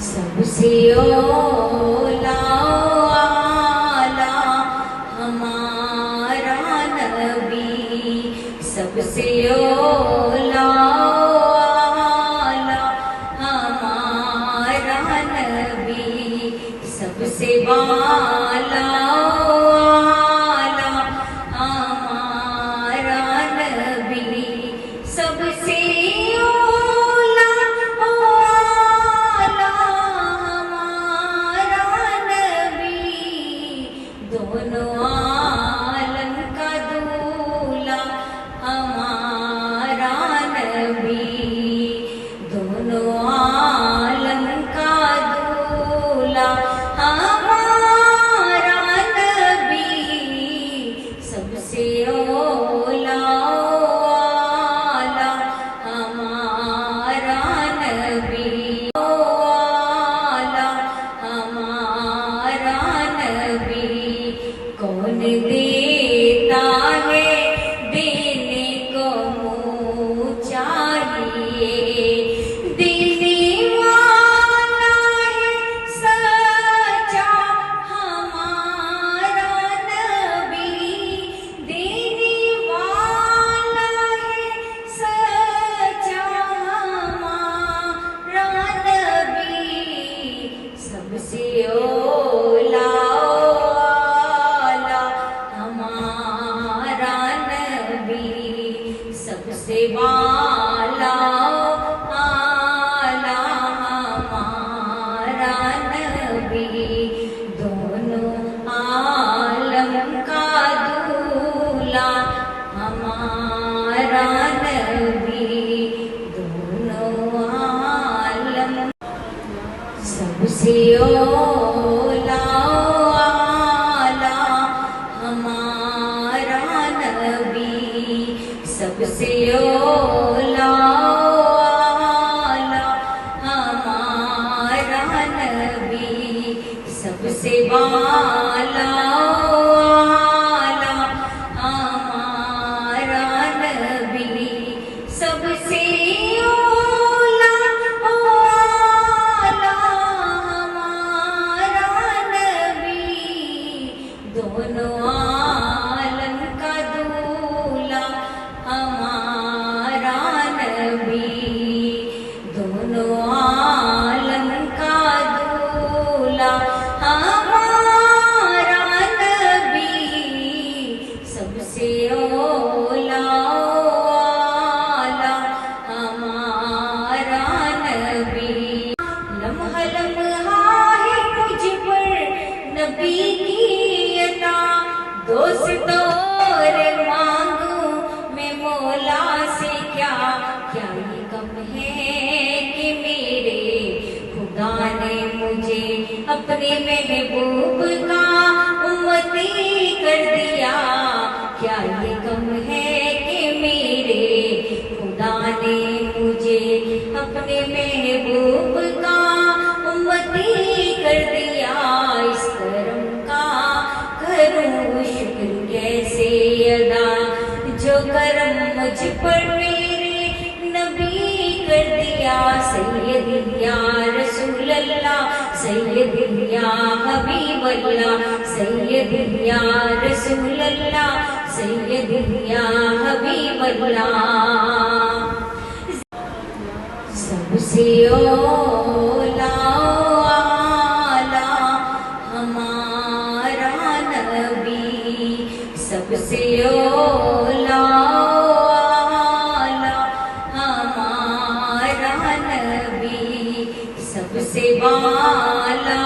سب سے اولا اعلیٰ ہمارا نبی، سب سے اولا اعلیٰ ہمارا نبی، سب سے بالا اعلیٰ ہمارا نبی، سب سے دونوں عالم کا دولہ ہمارا نبی، دونوں عالم کا دولہ ہمارا نبی، سب سے اولا اعلیٰ ہمارا نبی، اعلیٰ ہمارا نبی۔ کون دیتا ہے دینے کو منہ چاہیے، دینے والا ہے سچا ہمارا نبی، دینے والا ہے سچا ہمارا نبی، سب سے اولا سب سے بالا اعلیٰ ہمارا نبی، دونوں عالم کا دولہ ہمارا نبی، دونوں عالم، سب سے اولا اعلیٰ ہمارا نبی، سب سے اولا اعلیٰ ہمارا نبی، سب سے بالا اعلیٰ ہمارا نبی، سب سے اولا اعلیٰ ہمارا نبی، دونوں عالم کا دولہ ہمارا نبی، دونوں عالم کا دولہ ہمارا نبی، سب سے اولا اعلیٰ ہمارا نبی۔ لمحہ لمحہ ہے مجھ پر نبی کی عطا، دوست اور مانگوں میں مولا سے کیا، کیا یہ کم ہے کہ میرے خدا نے مجھے اپنے محبوب کا امتی کر دیا، کیا یہ کم ہے کہ میرے خدا نے مجھے اپنے محبوب کا امتی کر دیا، اس کرم کا کروں شکر کیسے ادا، جو کرم مجھ پر میرے نبی کر دیا، سید یا رسول اللہ، سید یا حبیب اللہ، سید یا رسول اللہ، سید یا حبیب اللہ، سب سے اولا اعلیٰ ہمارا نبی، سب سے اولا اعلیٰ ہمارا نبی، سب سے بالا